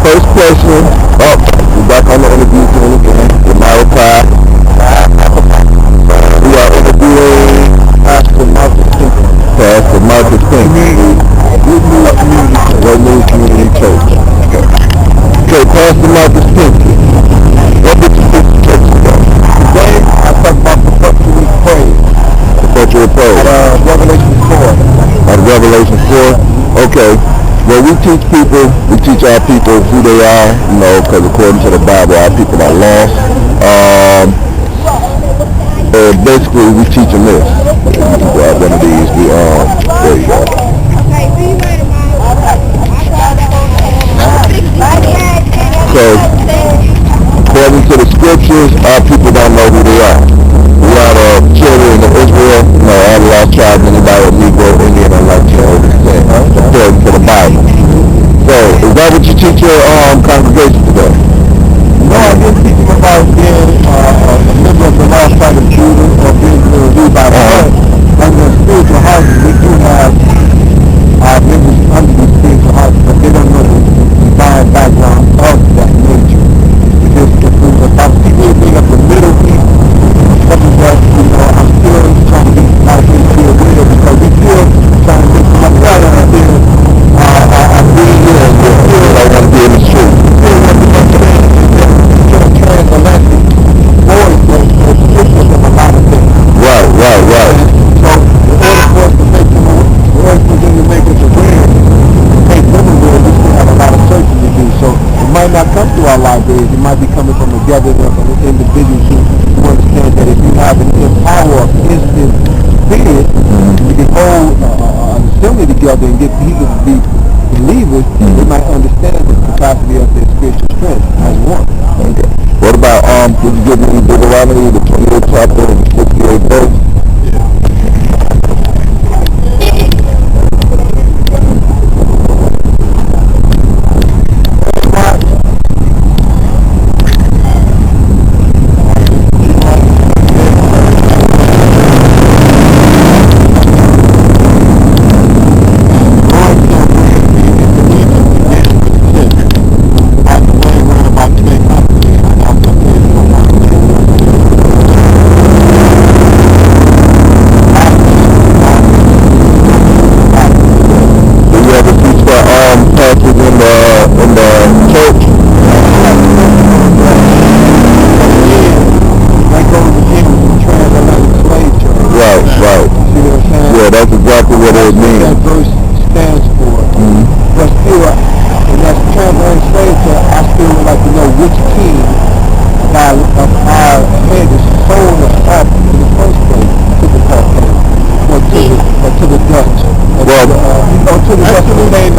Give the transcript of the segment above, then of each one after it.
First question. Oh, we're back on the interview team again with my reply. We are interviewing Pastor Marcus Pinky. Pastor Marcus Pinky. Good News Community Church. Okay, Pastor Marcus Pinky. What did you think the church today? Today, I talked about perpetual praise. Perpetual praise. Revelation 4. Out of Revelation 4? Okay. Well, we teach our people who they are, you know, because according to the Bible, our people are lost. And basically, we teach them this. Grab one of these. There you go. So, according to the scriptures, our people don't know who they are. We are the children of Israel, you know, all the lost tribes, anybody with Negro, Indian, or Latino descent, according to the Bible. So, is that what you teach your congregation today? No, I didn't teach them about being a member of the lost tribe of Judah or being reviewed by God. Under the spiritual houses, we do have our members under the spiritual houses, but they don't know the divine background of that nature. Because if it was about people being of the Middle East, something that, you know, I'm still trying to be like to be aware of, because we still trying to make my brother out there. I'm being here and still I want to be in the street. Still want to be transatlantic voice that different from a lot of things. Right. So in order for us to make them, in order for them to make us aware, make them aware, we still have a lot of searching to do. So it might not come through our libraries. It might be coming from a gathering of individuals who understand that if you have an empower of instant spirit, you can hold an assembly together and get people to be believers, they might understand the capacity of their spiritual strength as one. Okay. What about, did you give me Deuteronomy, the 28th chapter, and the 68th verse?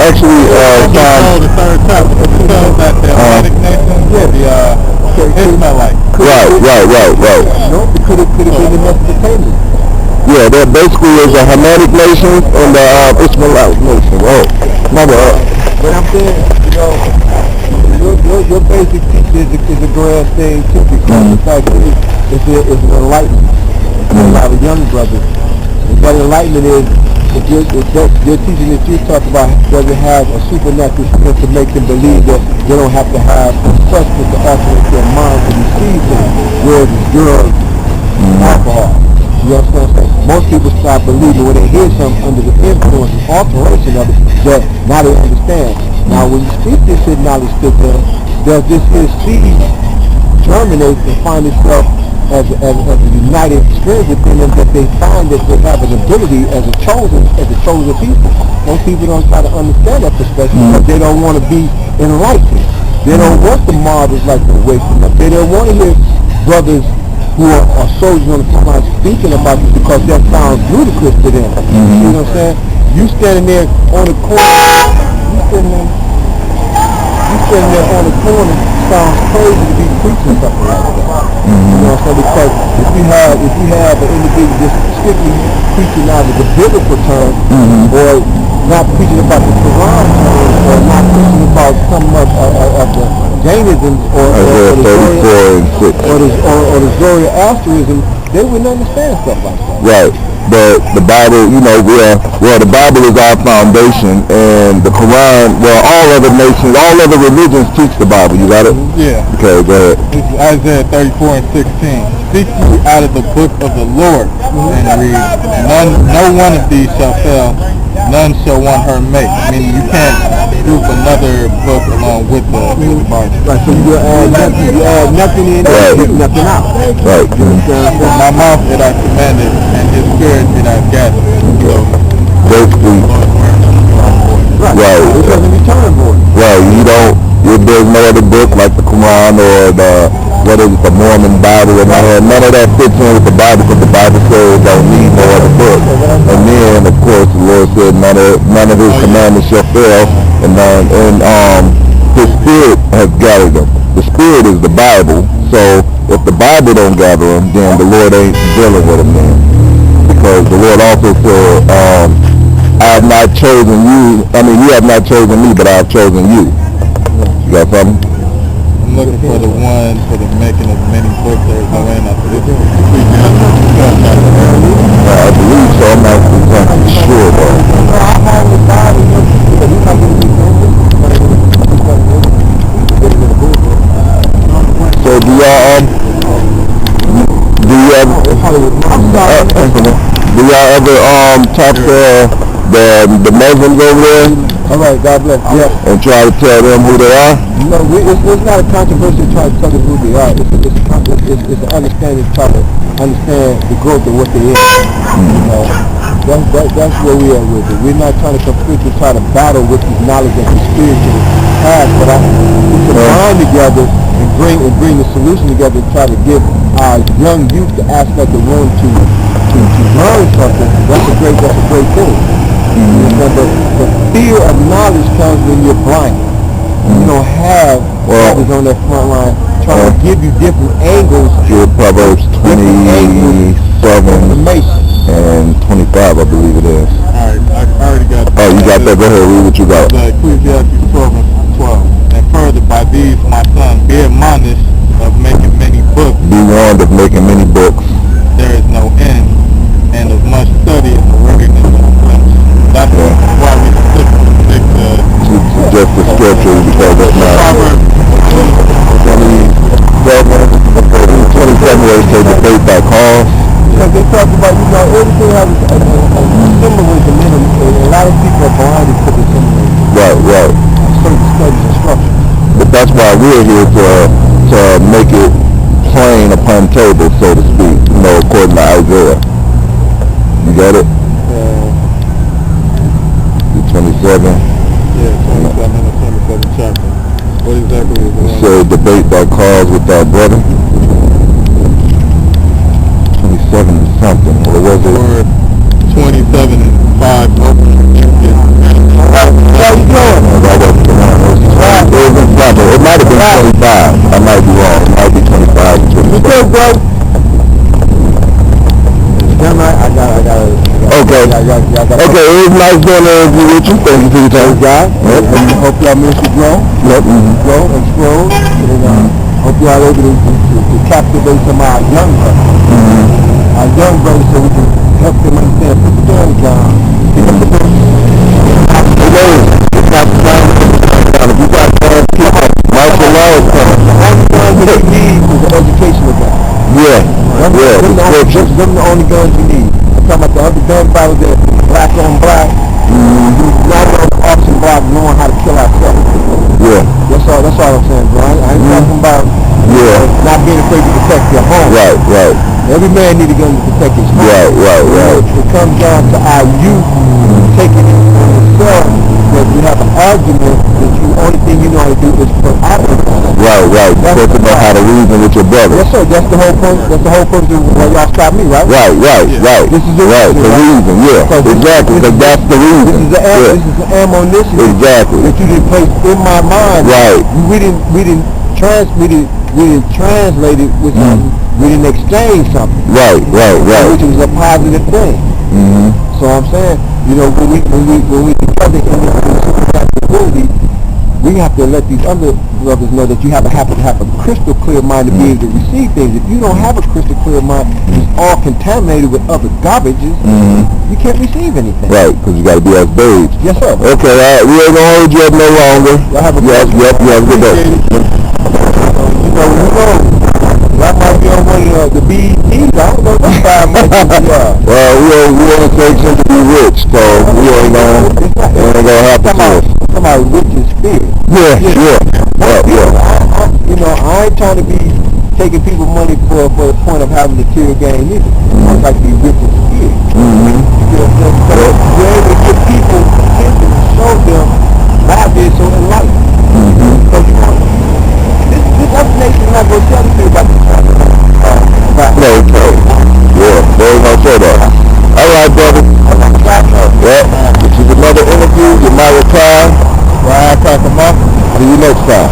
Actually, the third chapter, that the Atlantic nation, Ishmaelite. Right. No, it could have been the Mesopotamian. Yeah, there basically is a Hamitic nation and the Ishmaelite nation. Oh, but I'm saying, you know, your basic teaching is a grand thing too, because the fact is, it's an enlightenment. A lot of young brothers. And that enlightenment is, if your teaching that you talk about doesn't have a supernatural strength to make them believe that they don't have to have a substance to operate their mind to receive things, whereas it's drugs, alcohol. You know what I'm saying? Most people start believing when they hear something under the influence and alteration of it, that now they understand. Now when you speak this hidden knowledge to them, does this here seed germinate and find itself as a united spirit within them, that they find that they have an ability as a chosen people. Most people don't try to understand that perspective because they don't want to be enlightened. They don't want the martyrs like to wake them up. They don't want to hear brothers who are soldiers on the front line speaking about this because that sounds ludicrous to them. You know what I'm saying? You standing there on the corner, on the corner sounds crazy to be preaching something like that. You know what I'm saying? Because if you have an individual just strictly preaching out of the biblical term, or not preaching about the Quran term, or not preaching about some of the Jainism or the Zoroastrianism, they wouldn't understand stuff like that. Right. But the Bible, you know, the Bible is our foundation, and the Quran, all other nations, all other religions teach the Bible. You got it? Yeah. Okay, go ahead. This is Isaiah 34:16. Speak ye out of the book of the Lord, and read, no one of these shall fail, none shall want her mate. Meaning you can't group another book along with the Bible. Right, so you add nothing in there, take nothing out. Right. My mouth did I commanded, and his spirit did I gather. So, basically, right. It doesn't return void. Right, there's no other book like the Quran or the Mormon Bible, and none of that fits in with the Bible, because the Bible says don't need no other book. And then, of course, the Lord said none of his commandments shall fail, and his spirit has gathered them. The spirit is the Bible, so if the Bible don't gather them, then the Lord ain't dealing with them then. Because the Lord also said, I have not chosen you, you have not chosen me, but I have chosen you. You got something? I'm looking for the one for the making of many books. There's no end after this. I believe so. I'm not exactly sure, though. So do y'all ever talk to the Muslims over there? All right, God bless. Yeah. And try to tell them who they are? No, it's not a controversy to try to tell them who they are. It's an understanding to try to understand the growth of what they is. You know, that's where we are with it. We're not trying to completely try to battle with this knowledge of the spiritual path, but we combine together and bring the solution together and try to give our young youth the aspect of wanting to learn something. That's a great thing. But the fear of knowledge comes when you're blind. You don't have others on that front line trying to give you different angles. Proverbs 27 and 25, I believe it is. Alright, I already got it. Oh, you got that? Go ahead, read what you got. Ecclesiastes 12:12. And further, by these, my son, be admonished of making many books. Be warned of making many books. There is no end, and of much study in the readiness of the flesh. That's why we stick to just the scripture, because that's not Proverbs 27 where it says debate by cause. Because they talk about, everything has a symbolism in them, and a lot of people are blinded to the symbolism. Right. Certain studies and structures. But that's why we're here to make it plain upon table, so to speak, according to Isaiah. You got it? 27. Yeah, 27 chapter. What exactly is it? So debate by cause with our brother. 27 and something. Or was it? Or 27 and 5 open. It might have been 25. I might be wrong. It might be 25 and 27. You good, bro? Okay, it was nice doing the interview with you. Thank you for your time, guys. Hope y'all ministry grow. Grow and explode. And hope y'all able to captivate some of our young brothers. Our young brothers, so we can help them understand. Put the doors down. Give them the book. If you got people, martial law is coming. The only guns that you need is an educational gun. Them the only guns you need. I'm talking about the other gun battles that black on black. Not on auction block, knowing how to kill ourselves. Yeah. That's all I'm saying, bro. I ain't talking about not being afraid to protect your home. Right. Every man needs a gun to protect his home. Right. It comes down to our youth taking it on themselves. That you have an argument that the only thing you know how to do is put out of it. Right. You're supposed to know how to reason with your brother. Yes, sir. That's the whole point. That's the whole purpose of why y'all stop me, right? Right. This is the reason, Exactly, because that's the reason. This is the ammunition that you didn't place in my mind. Right. We didn't translate it with something. We didn't exchange something. Right. Which was a positive thing. So I'm saying, when we together in the community, we have to let these other brothers know that you have to have a crystal clear mind to be able to receive things. If you don't have a crystal clear mind, there's all contaminated with other garbages, you can't receive anything. Right, because you got to be as babes. Yes, sir. Okay, we ain't gonna hold you up no longer. Y'all have a good day. Yep, you have a good day. You know, when you go, y'all might be on one of the BETs. I don't know what time much you are. Well, we want to take him to be rich, so we ain't gonna happen to us. Somebody rich in spirit. Yeah. You know, I ain't trying to be taking people money for the point of having material gain either. I like to be rich in spirit. You know, so we're able to give people attention and show them why they're so enlightened. Because you know, this other nation is not going to tell you about the No, yeah, they ain't gonna say that. All right, brother. Well, this is another interview. You might reply. Ryan Cracker Muff. See you next time.